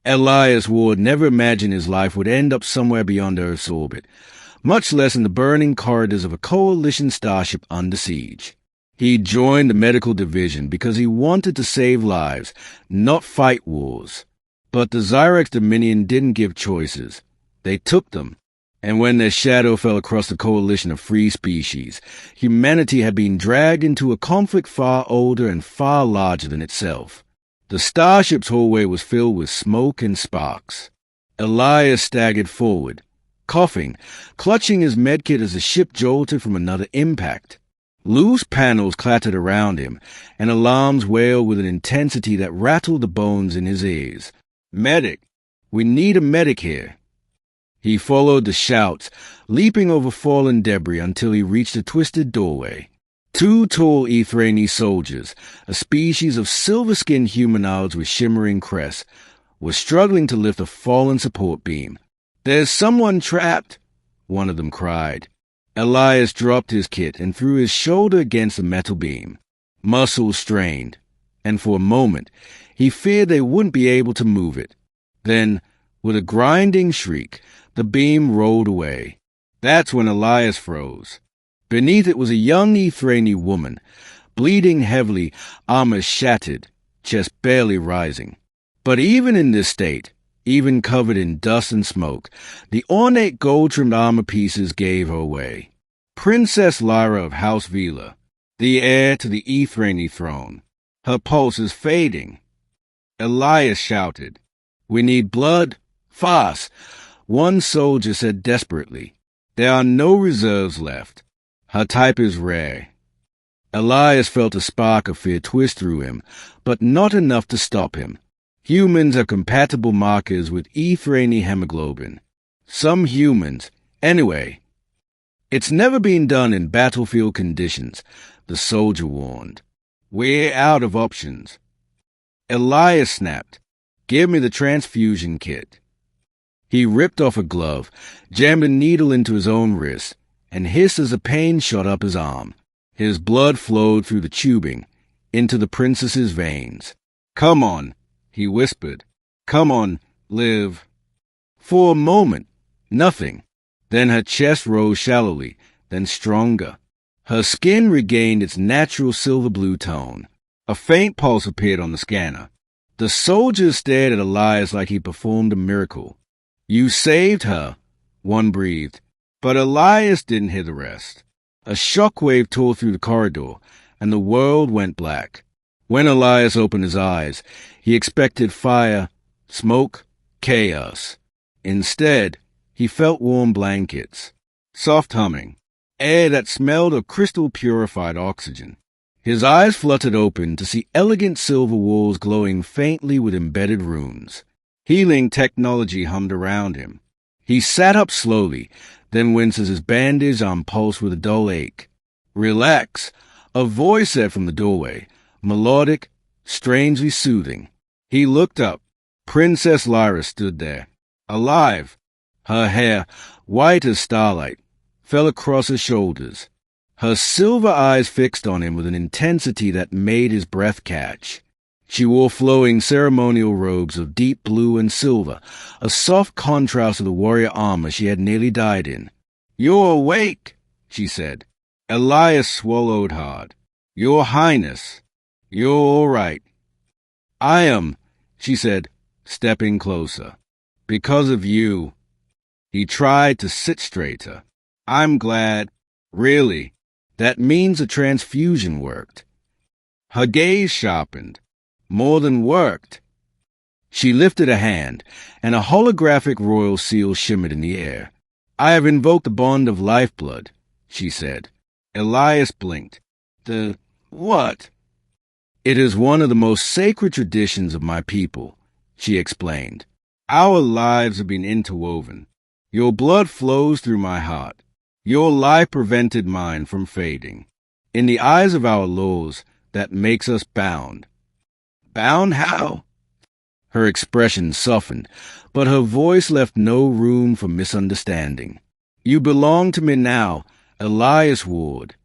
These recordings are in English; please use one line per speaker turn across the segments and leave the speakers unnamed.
Elias Ward never imagined his life would end up somewhere beyond Earth's orbit, much less in the burning corridors of a coalition starship under siege. He joined the medical division because he wanted to save lives, not fight wars. But the Zyrex Dominion didn't give choices. They took them. And when their shadow fell across the coalition of free species, humanity had been dragged into a conflict far older and far larger than itself. The starship's hallway was filled with smoke and sparks. Elias staggered forward, coughing, clutching his medkit as the ship jolted from another impact. Loose panels clattered around him, and alarms wailed with an intensity that rattled the bones in his ears. "Medic! We need a medic here!" He followed the shouts, leaping over fallen debris until he reached a twisted doorway. Two tall Ethrani soldiers, a species of silver-skinned humanoids with shimmering crests, were struggling to lift a fallen support beam. "There's someone trapped!" one of them cried. Elias dropped his kit and threw his shoulder against the metal beam. Muscles strained, and for a moment he feared they wouldn't be able to move it. Then, with a grinding shriek, the beam rolled away. That's when Elias froze. Beneath it was a young Ethrani woman, bleeding heavily, armor shattered, chest barely rising. But even in this state, even covered in dust and smoke, the ornate gold-trimmed armor pieces gave her away. Princess Lyra of House Vila, the heir to the Ethrani throne. Her pulse is fading. Elias shouted, "We need blood, fast!" One soldier said desperately, "There are no reserves left. Her type is rare." Elias felt a spark of fear twist through him, but not enough to stop him. Humans have compatible markers with Ethrani hemoglobin. Some humans, anyway. "It's never been done in battlefield conditions," the soldier warned. "We're out of options." Elias snapped, "Give me the transfusion kit." He ripped off a glove, jammed a needle into his own wrist, and hissed as the pain shot up his arm. His blood flowed through the tubing, into the princess's veins. "Come on," he whispered. "Come on, live." For a moment, nothing. Then her chest rose shallowly, then stronger. Her skin regained its natural silver-blue tone. A faint pulse appeared on the scanner. The soldiers stared at Elias like he performed a miracle. "You saved her," one breathed. But Elias didn't hear the rest. A shockwave tore through the corridor, and the world went black. When Elias opened his eyes, he expected fire, smoke, chaos. Instead, he felt warm blankets, soft humming, air that smelled of crystal-purified oxygen. His eyes fluttered open to see elegant silver walls glowing faintly with embedded runes. Healing technology hummed around him. He sat up slowly, then winced as his bandaged arm pulsed with a dull ache. "Relax," a voice said from the doorway, melodic, strangely soothing. He looked up. Princess Lyra stood there, alive. Her hair, white as starlight, fell across her shoulders. Her silver eyes fixed on him with an intensity that made his breath catch. She wore flowing ceremonial robes of deep blue and silver, a soft contrast to the warrior armor she had nearly died in. "You're awake," she said. Elias swallowed hard. "Your Highness, you're all right." "I am," she said, stepping closer. "Because of you." He tried to sit straighter. "I'm glad. Really. That means the transfusion worked." Her gaze sharpened. "More than worked." She lifted a hand, and a holographic royal seal shimmered in the air. "I have invoked the bond of lifeblood," she said. Elias blinked. "The what?" "It is one of the most sacred traditions of my people," she explained. "Our lives have been interwoven. Your blood flows through my heart. Your life prevented mine from fading. In the eyes of our laws, that makes us bound." "Bound how?" Her expression softened, but her voice left no room for misunderstanding. "You belong to me now, Elias Ward."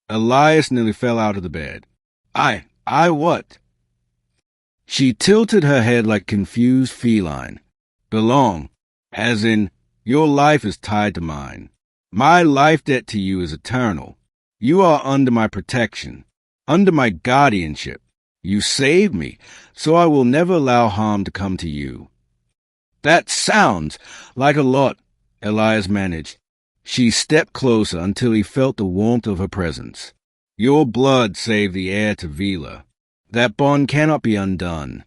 Elias nearly fell out of the bed. I what?" She tilted her head like a confused feline. Belong, as in, your life is tied to mine. My life debt to you is eternal. You are under my protection, under my guardianship. You saved me, so I will never allow harm to come to you. That sounds like a lot, Elias managed. She stepped closer until he felt the warmth of her presence. Your blood saved the heir to Vila. That bond cannot be undone.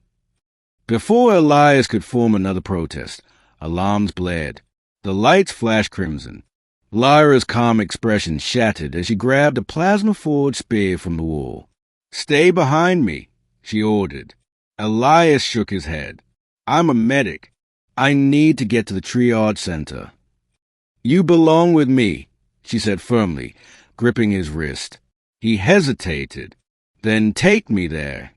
Before Elias could form another protest, alarms blared. The lights flashed crimson. Lyra's calm expression shattered as she grabbed a plasma-forged spear from the wall. Stay behind me, she ordered. Elias shook his head. I'm a medic. I need to get to the triage center. You belong with me, she said firmly, gripping his wrist. He hesitated. Then take me there.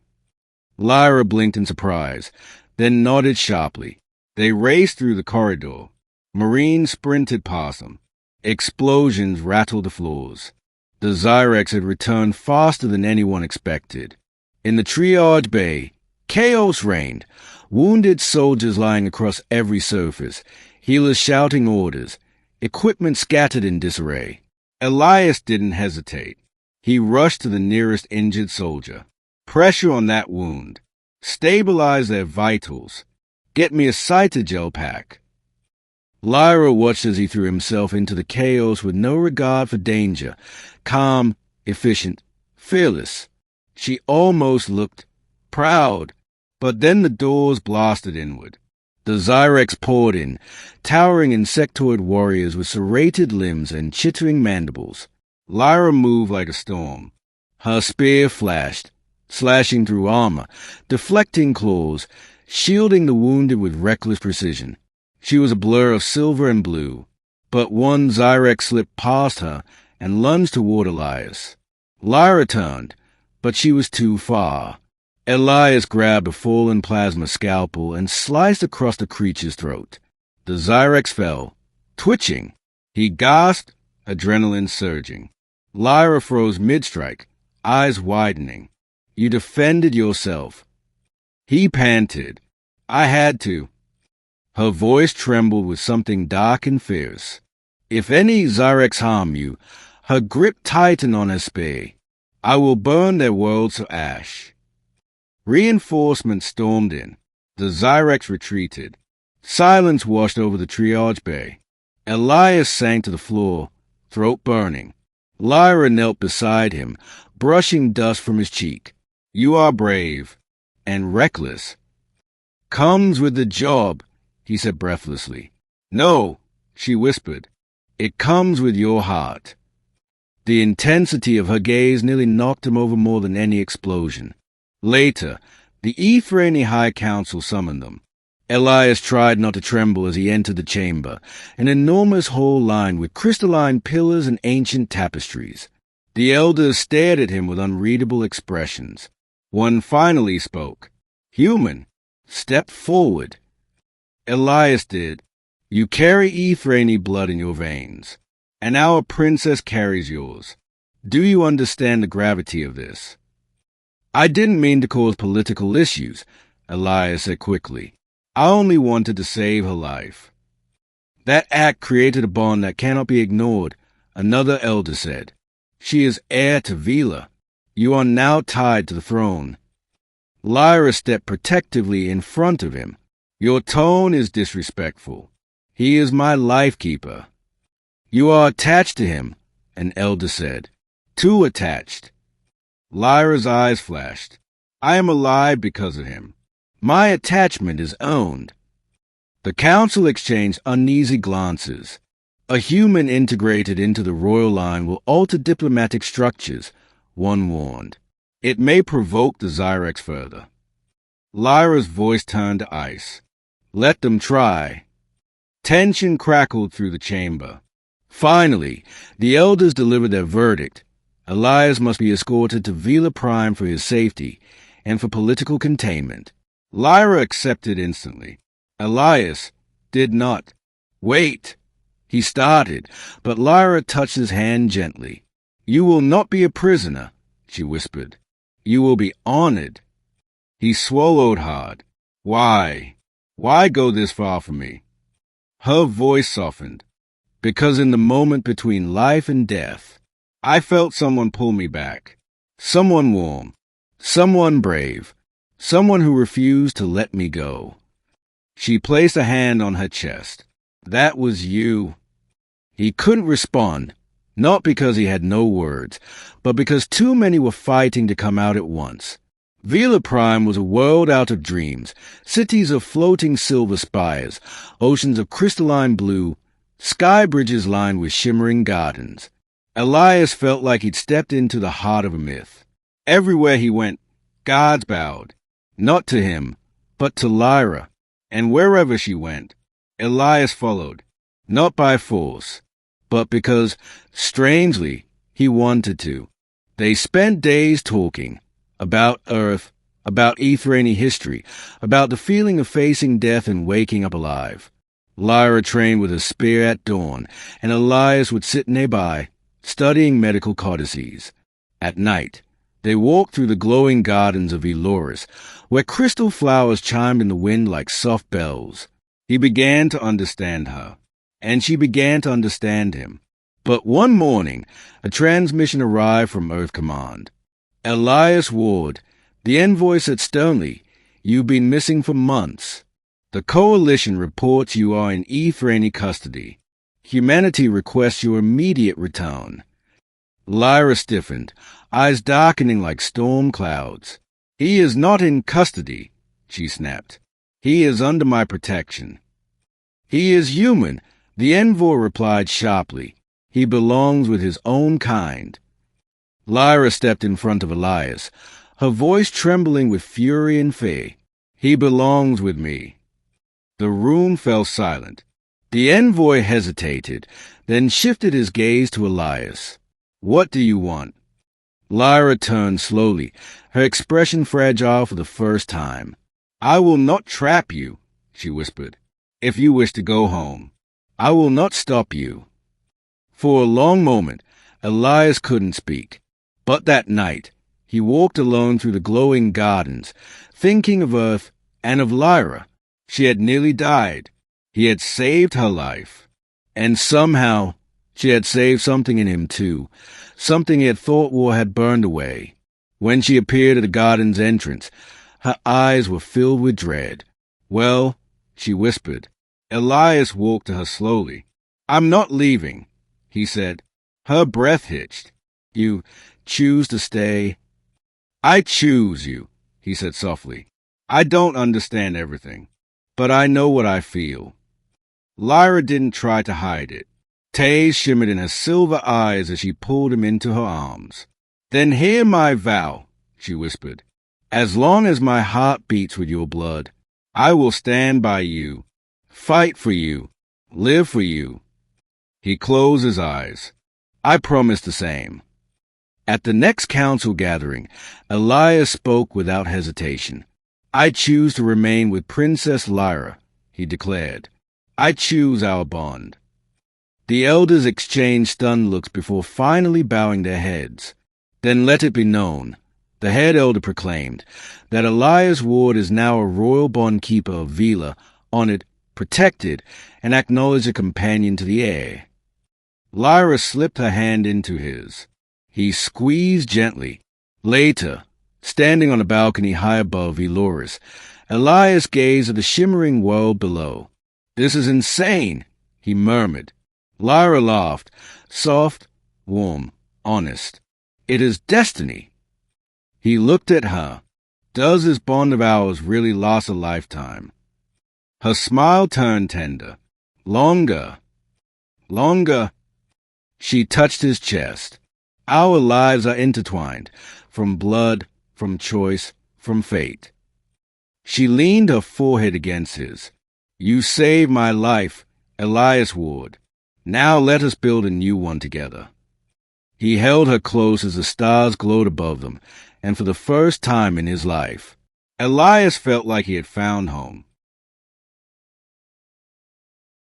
Lyra blinked in surprise, then nodded sharply. They raced through the corridor. Marines sprinted past them. Explosions rattled the floors. The Zyrex had returned faster than anyone expected. In the triage bay, chaos reigned. Wounded soldiers lying across every surface, healers shouting orders, equipment scattered in disarray. Elias didn't hesitate. He rushed to the nearest injured soldier. Pressure on that wound. Stabilize their vitals. Get me a cytogel pack. Lyra watched as he threw himself into the chaos with no regard for danger. Calm, efficient, fearless. She almost looked proud. But then the doors blasted inward. The Zyrex poured in, towering insectoid warriors with serrated limbs and chittering mandibles. Lyra moved like a storm. Her spear flashed, slashing through armor, deflecting claws, shielding the wounded with reckless precision. She was a blur of silver and blue, but one Zyrex slipped past her and lunged toward Elias. Lyra turned, but she was too far. Elias grabbed a fallen plasma scalpel and sliced across the creature's throat. The Zyrex fell, twitching. He gasped, adrenaline surging. Lyra froze mid-strike, eyes widening. You defended yourself. He panted. I had to. Her voice trembled with something dark and fierce. If any Zyrex harm you, her grip tightened on her spear. I will burn their worlds to ash. Reinforcements stormed in. The Zyrex retreated. Silence washed over the triage bay. Elias sank to the floor, throat burning. Lyra knelt beside him, brushing dust from his cheek. You are brave and reckless. Comes with the job, he said breathlessly. No, she whispered. It comes with your heart. The intensity of her gaze nearly knocked him over more than any explosion. Later, the Ephraini High Council summoned them. Elias tried not to tremble as he entered the chamber, an enormous hall lined with crystalline pillars and ancient tapestries. The elders stared at him with unreadable expressions. One finally spoke. Human, step forward. Elias did. You carry Ephraini blood in your veins, and our princess carries yours. Do you understand the gravity of this? I didn't mean to cause political issues, Elias said quickly. I only wanted to save her life. That act created a bond that cannot be ignored, another elder said. She is heir to Vila. You are now tied to the throne. Lyra stepped protectively in front of him. Your tone is disrespectful. He is my life-keeper. You are attached to him, an elder said. Too attached. Lyra's eyes flashed. I am alive because of him. My attachment is owned. The council exchanged uneasy glances. A human integrated into the royal line will alter diplomatic structures, one warned. It may provoke the Zyrex further. Lyra's voice turned to ice. Let them try. Tension crackled through the chamber. Finally, the elders delivered their verdict. Elias must be escorted to Vila Prime for his safety and for political containment. Lyra accepted instantly. Elias did not. Wait! He started, but Lyra touched his hand gently. You will not be a prisoner, she whispered. You will be honored. He swallowed hard. Why? Why go this far for me? Her voice softened. Because in the moment between life and death, I felt someone pull me back. Someone warm. Someone brave. Someone who refused to let me go. She placed a hand on her chest. That was you. He couldn't respond, not because he had no words, but because too many were fighting to come out at once. Vila Prime was a world out of dreams, cities of floating silver spires, oceans of crystalline blue, sky bridges lined with shimmering gardens. Elias felt like he'd stepped into the heart of a myth. Everywhere he went, guards bowed, not to him, but to Lyra, and wherever she went, Elias followed, not by force, but because, strangely, he wanted to. They spent days talking, about Earth, about Ethrani history, about the feeling of facing death and waking up alive. Lyra trained with a spear at dawn, and Elias would sit nearby, studying medical codices. At night, they walked through the glowing gardens of Immerse, where crystal flowers chimed in the wind like soft bells. He began to understand her, and she began to understand him. But one morning, a transmission arrived from Earth Command. Elias Ward, the envoy, said sternly, "You've been missing for months. The Coalition reports you are in Ethrani custody. Humanity requests your immediate return." Lyra stiffened, eyes darkening like storm clouds. "He is not in custody," she snapped. "He is under my protection." "He is human," the envoy replied sharply. "He belongs with his own kind." Lyra stepped in front of Elias, her voice trembling with fury and fear. "He belongs with me." The room fell silent. The envoy hesitated, then shifted his gaze to Elias. "What do you want?" Lyra turned slowly, her expression fragile for the first time. "I will not trap you," she whispered. "If you wish to go home, I will not stop you." For a long moment, Elias couldn't speak. But that night, he walked alone through the glowing gardens, thinking of Earth and of Lyra. She had nearly died. He had saved her life. And somehow, she had saved something in him too, something he had thought war had burned away. When she appeared at the garden's entrance, her eyes were filled with dread. "Well," she whispered. Elias walked to her slowly. "I'm not leaving," he said. Her breath hitched. "You choose to stay?" "I choose you," he said softly. "I don't understand everything, but I know what I feel." Lyra didn't try to hide it. Tears shimmered in her silver eyes as she pulled him into her arms. "Then hear my vow," she whispered. "As long as my heart beats with your blood, I will stand by you, fight for you, live for you." He closed his eyes. "I promise the same." At the next council gathering, Elias spoke without hesitation. "I choose to remain with Princess Lyra," he declared. "I choose our bond." The elders exchanged stunned looks before finally bowing their heads. "Then let it be known," the head elder proclaimed, "that Elias Ward is now a royal bond keeper of Vila, honored, protected, and acknowledged a companion to the heir." Lyra slipped her hand into his. He squeezed gently. Later, standing on a balcony high above Immerse, Elias gazed at the shimmering world below. "This is insane," he murmured. Lyra laughed, soft, warm, honest. "It is destiny." He looked at her. "Does this bond of ours really last a lifetime?" Her smile turned tender. "Longer. Longer." She touched his chest. "Our lives are intertwined, from blood, from choice, from fate." She leaned her forehead against his. "You saved my life, Elias Ward. Now let us build a new one together." He held her close as the stars glowed above them, and for the first time in his life, Elias felt like he had found home.